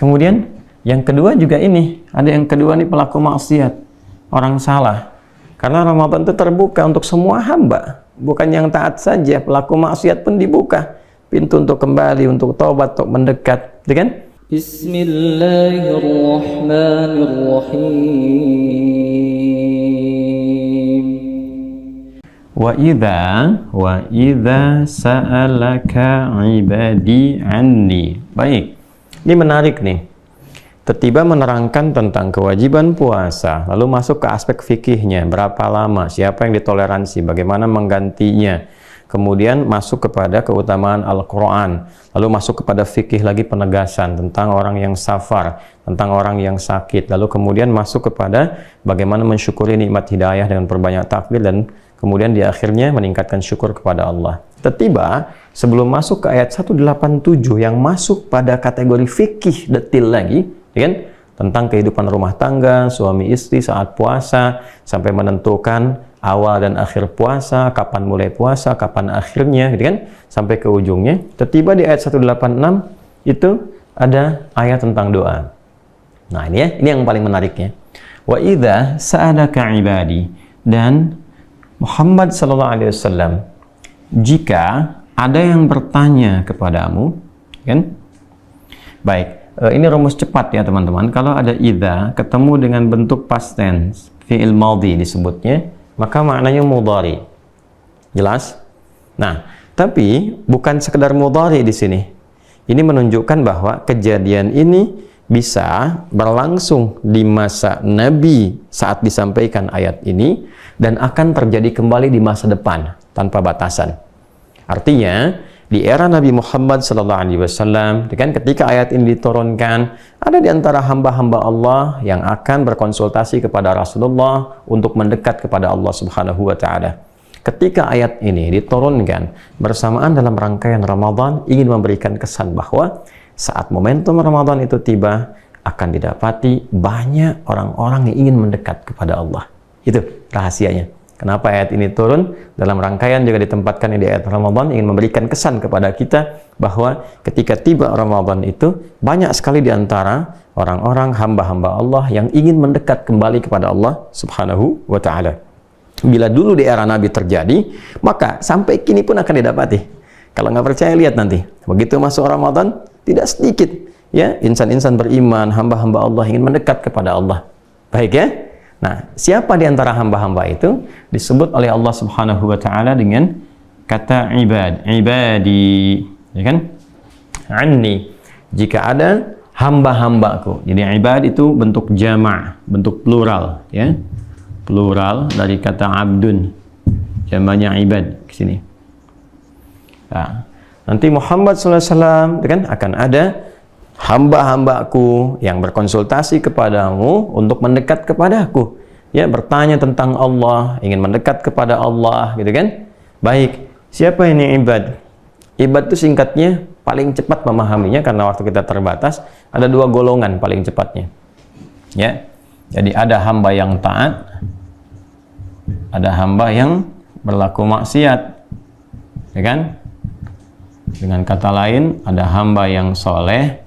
kemudian yang kedua juga ini, ada yang kedua nih pelaku maksiat, orang salah. Karena Ramadan itu terbuka untuk semua hamba, bukan yang taat saja, pelaku maksiat pun dibuka pintu untuk kembali, untuk taubat, untuk mendekat, gitu kan? Bismillahirrahmanirrahim. Wa idza sa'alaka ibadi anni. Baik. Ini menarik nih. Tiba menerangkan tentang kewajiban puasa, lalu masuk ke aspek fikihnya, berapa lama, siapa yang ditoleransi, bagaimana menggantinya. Kemudian masuk kepada keutamaan Al-Quran, lalu masuk kepada fikih lagi penegasan tentang orang yang safar, tentang orang yang sakit, lalu kemudian masuk kepada bagaimana mensyukuri nikmat hidayah dengan perbanyak takbir, dan kemudian di akhirnya meningkatkan syukur kepada Allah. Tiba sebelum masuk ke ayat 187 yang masuk pada kategori fikih detil lagi, ya kan? Tentang kehidupan rumah tangga, suami istri saat puasa, sampai menentukan awal dan akhir puasa, kapan mulai puasa, kapan akhirnya, gitu kan? Sampai ke ujungnya. Tiba di ayat 186 itu ada ayat tentang doa. Nah, ini ya, ini yang paling menariknya. Wa idza sa'alaka ibadi, dan Muhammad sallallahu alaihi wasallam, jika ada yang bertanya kepadamu, kan? Baik. Ini rumus cepat ya teman-teman. Kalau ada idza ketemu dengan bentuk past tense, fi'il madhi disebutnya, maka maknanya mudhari. Jelas? Nah, tapi bukan sekedar mudhari di sini. Ini menunjukkan bahwa kejadian ini bisa berlangsung di masa Nabi saat disampaikan ayat ini, dan akan terjadi kembali di masa depan tanpa batasan. Artinya di era Nabi Muhammad SAW, ketika ayat ini diturunkan, ada di antara hamba-hamba Allah yang akan berkonsultasi kepada Rasulullah untuk mendekat kepada Allah Subhanahu wa Ta'ala. Ketika ayat ini diturunkan bersamaan dalam rangkaian Ramadan, ingin memberikan kesan bahwa saat momentum Ramadan itu tiba, akan didapati banyak orang-orang yang ingin mendekat kepada Allah. Itu rahasianya. Kenapa ayat ini turun? Dalam rangkaian juga ditempatkan di ayat Ramadan, ingin memberikan kesan kepada kita bahwa ketika tiba Ramadan itu, banyak sekali di antara orang-orang hamba-hamba Allah yang ingin mendekat kembali kepada Allah Subhanahu wa Ta'ala. Bila dulu di era Nabi terjadi, maka sampai kini pun akan didapati. Kalau nggak percaya, lihat nanti. Begitu masuk Ramadan, tidak sedikit ya insan-insan beriman, hamba-hamba Allah ingin mendekat kepada Allah. Baik ya? Nah, siapa di antara hamba-hamba itu disebut oleh Allah Subhanahu wa Ta'ala dengan kata ibadi, ya kan? Anni, jika ada hamba-hambaku. Jadi ibad itu bentuk jama', bentuk plural, ya. Plural dari kata abdun, jamaknya ibad ke sini. Nah, nanti Muhammad SAW kan akan ada hamba-hambaku yang berkonsultasi kepadamu untuk mendekat kepadaku, ya, bertanya tentang Allah, ingin mendekat kepada Allah, gitu kan? Baik, siapa ini ibad? Ibad itu singkatnya, paling cepat memahaminya karena waktu kita terbatas, ada dua golongan paling cepatnya, ya. Jadi ada hamba yang taat, ada hamba yang berlaku maksiat, ya kan? Dengan kata lain, ada hamba yang soleh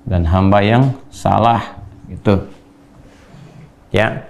dan hamba yang salah, gitu. Ya,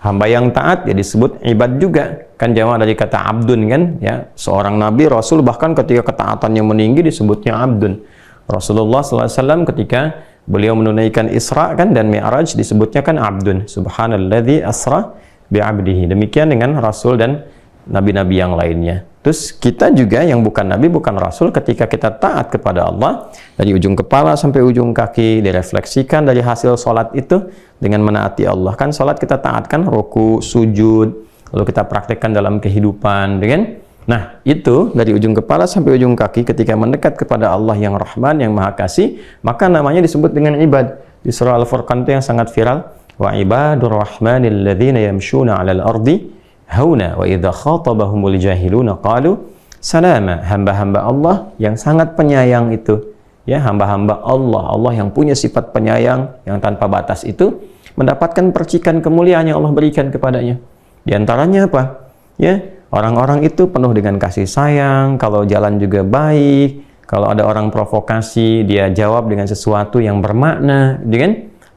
hamba yang taat ya disebut ibad juga, kan jamak dari kata abdun kan, ya. Seorang nabi, rasul, bahkan ketika ketaatannya meninggi disebutnya abdun. Rasulullah SAW ketika beliau menunaikan Isra kan dan Mi'raj disebutnya kan abdun. Subhanalladzi asra bi'abdihi. Demikian dengan rasul dan nabi-nabi yang lainnya. Terus kita juga yang bukan nabi, bukan rasul, ketika kita taat kepada Allah dari ujung kepala sampai ujung kaki, direfleksikan dari hasil sholat itu dengan menaati Allah. Kan sholat kita taatkan, ruku, sujud, lalu kita praktekkan dalam kehidupan, dengan nah itu dari ujung kepala sampai ujung kaki ketika mendekat kepada Allah yang Rahman, yang Maha Kasih, maka namanya disebut dengan ibad. Di surah Al-Furqan itu yang sangat viral, wa ibadur rahmanil ladzina yamshuna 'alal ardi hauna wa idza khatabahumul jahiluna qalu salama. Hamba-hamba Allah yang sangat penyayang itu, ya, hamba-hamba Allah, Allah yang punya sifat penyayang yang tanpa batas itu, mendapatkan percikan kemuliaan yang Allah berikan kepadanya. Di antaranya apa? Ya, orang-orang itu penuh dengan kasih sayang, kalau jalan juga baik, Kalau ada orang provokasi, dia jawab dengan sesuatu yang bermakna,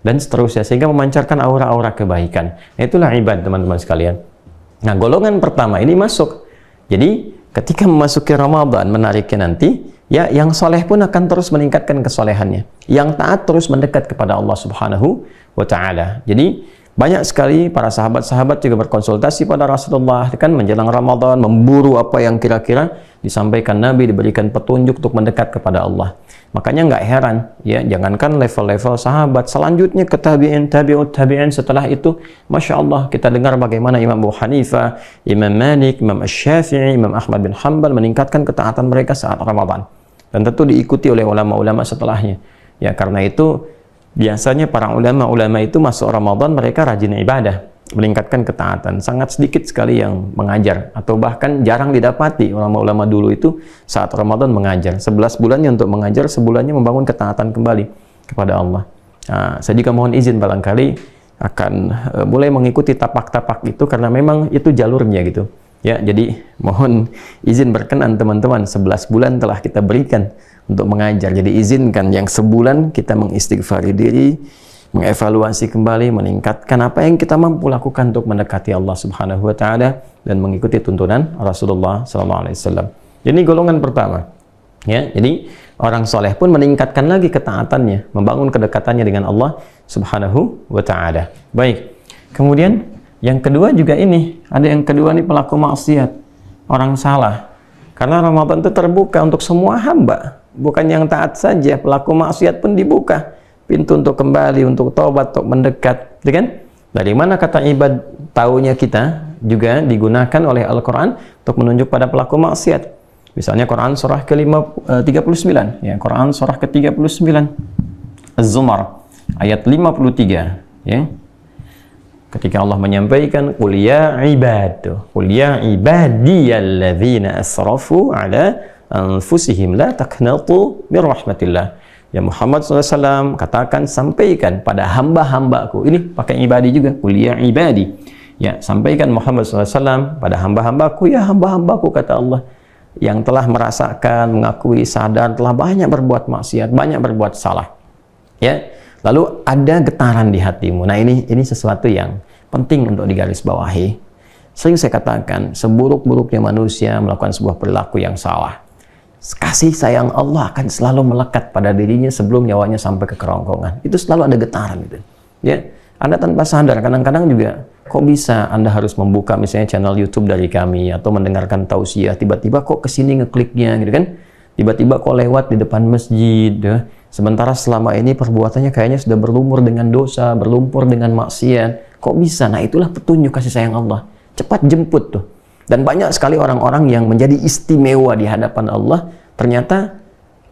dan seterusnya, sehingga memancarkan aura-aura kebaikan. Nah, itulah ibad, teman-teman sekalian. Nah, golongan pertama ini masuk. Jadi, ketika memasuki Ramadan, menariknya nanti, ya, yang soleh pun akan terus meningkatkan kesolehannya. Yang taat terus mendekat kepada Allah Subhanahu wa Ta'ala. Jadi, banyak sekali para sahabat-sahabat juga berkonsultasi pada Rasulullah, kan, menjelang Ramadan, memburu apa yang kira-kira disampaikan Nabi, diberikan petunjuk untuk mendekat kepada Allah. Makanya nggak heran, ya, jangankan level-level sahabat, selanjutnya ke tabi'in, tabi'ut tabi'in, setelah itu, Masya Allah, kita dengar bagaimana Imam Abu Hanifah, Imam Malik, Imam Asy-Syafi'i, Imam Ahmad bin Hanbal meningkatkan ketaatan mereka saat Ramadan. Dan tentu diikuti oleh ulama-ulama setelahnya. Ya, karena itu, biasanya para ulama-ulama itu masuk Ramadan, mereka rajin ibadah, meningkatkan ketaatan. Sangat sedikit sekali yang mengajar, atau bahkan jarang didapati ulama-ulama dulu itu saat Ramadan mengajar. 11 bulannya untuk mengajar, sebulannya membangun ketaatan kembali kepada Allah. Nah, saya juga mohon izin barangkali akan mulai mengikuti tapak-tapak itu, karena memang itu jalurnya gitu. Ya, jadi mohon izin berkenan teman-teman, 11 bulan telah kita berikan untuk mengajar. Jadi izinkan yang sebulan kita mengistighfari diri, mengevaluasi kembali, meningkatkan apa yang kita mampu lakukan untuk mendekati Allah Subhanahu wa Ta'ala dan mengikuti tuntunan Rasulullah SAW. Jadi golongan pertama, ya, jadi orang soleh pun meningkatkan lagi ketaatannya, membangun kedekatannya dengan Allah Subhanahu wa Ta'ala. Baik, kemudian yang kedua juga ini, ada yang kedua nih, pelaku maksiat, orang salah. Karena Ramadan itu terbuka untuk semua hamba, bukan yang taat saja, pelaku maksiat pun dibuka pintu untuk kembali, untuk taubat, untuk mendekat, gitu kan? Dari mana kata ibad taunya kita juga digunakan oleh Al-Quran untuk menunjuk pada pelaku maksiat. Misalnya Quran surah ke-39, ya, Quran surah ke-39, Az-Zumar, ayat 53, ya. Ketika Allah menyampaikan, qul ya ibadiyalladzina asrafu ala anfusihim la taqnatu min rahmatillah. Ya Muhammad SAW, katakan, sampaikan pada hamba-hambaku. Ini pakai ibadi juga, qul ya ibadi. Ya, sampaikan Muhammad SAW pada hamba-hambaku, ya hamba-hambaku, kata Allah, yang telah merasakan, mengakui, sadar, telah banyak berbuat maksiat, banyak berbuat salah. Ya, lalu ada getaran di hatimu. Nah, ini sesuatu yang penting untuk digarisbawahi. Sering saya katakan, seburuk-buruknya manusia melakukan sebuah perilaku yang salah, kasih sayang Allah akan selalu melekat pada dirinya sebelum nyawanya sampai ke kerongkongan. Itu selalu ada getaran gitu. Ya, Anda tanpa sadar, kadang-kadang juga, kok bisa Anda harus membuka misalnya channel YouTube dari kami atau mendengarkan tausiah, tiba-tiba kok kesini ngekliknya gitu kan? Tiba-tiba kok lewat di depan masjid, ya? Sementara selama ini perbuatannya kayaknya sudah berlumur dengan dosa, berlumpur dengan maksiat. Kok bisa? Nah, itulah petunjuk kasih sayang Allah. Cepat jemput tuh. Dan banyak sekali orang-orang yang menjadi istimewa di hadapan Allah, ternyata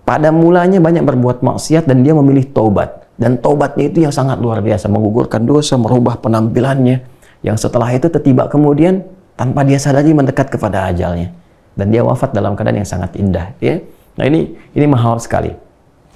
pada mulanya banyak berbuat maksiat dan dia memilih taubat. Dan taubatnya itu yang sangat luar biasa, menggugurkan dosa, merubah penampilannya. Yang setelah itu tiba kemudian tanpa dia sadari mendekat kepada ajalnya. Dan dia wafat dalam keadaan yang sangat indah. Ya? Nah, ini mahal sekali.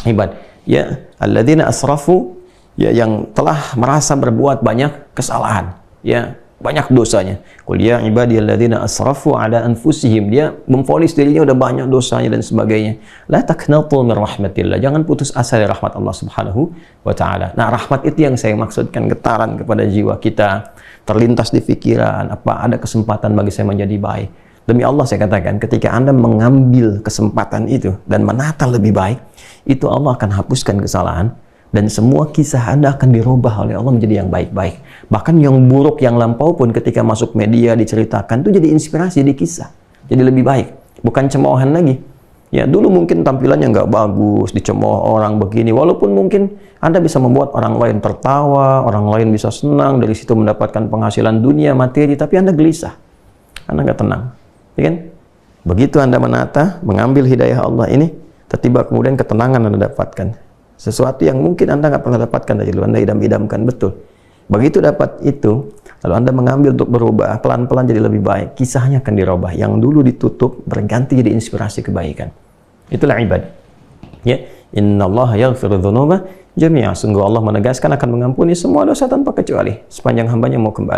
Hebat. Ya, alladzina asrafu, ya, yang telah merasa berbuat banyak kesalahan. Ya, banyak dosanya. Qul ya ibadiyalladzina asrafu ala anfusihim. Dia memvonis dirinya udah banyak dosanya dan sebagainya. La taqnatu min rahmatillah. Jangan putus asa dari rahmat Allah Subhanahu wa Ta'ala. Nah, rahmat itu yang saya maksudkan, getaran kepada jiwa kita, terlintas di pikiran, apa ada kesempatan bagi saya menjadi baik. Demi Allah saya katakan, ketika Anda mengambil kesempatan itu dan menata lebih baik, itu Allah akan hapuskan kesalahan dan semua kisah Anda akan dirubah oleh Allah menjadi yang baik-baik. Bahkan yang buruk, yang lampau pun ketika masuk media diceritakan itu jadi inspirasi, jadi kisah, jadi lebih baik, bukan cemoohan lagi. Ya, dulu mungkin tampilannya nggak bagus, dicemooh orang begini, walaupun mungkin Anda bisa membuat orang lain tertawa, orang lain bisa senang, dari situ mendapatkan penghasilan dunia, materi, tapi Anda gelisah, Anda nggak tenang. Ya kan? Begitu Anda menata, mengambil hidayah Allah ini, tiba kemudian ketenangan Anda dapatkan. Sesuatu yang mungkin Anda nggak pernah dapatkan dari dulu, Anda idam-idamkan, betul. Begitu dapat itu, lalu Anda mengambil untuk berubah, pelan-pelan jadi lebih baik, kisahnya akan dirubah. Yang dulu ditutup, berganti jadi inspirasi kebaikan. Itulah ibad. Ya, innallaha yaghfiru dzunuba jami'a. Sungguh Allah menegaskan akan mengampuni semua dosa tanpa kecuali, sepanjang hambanya mau kembali.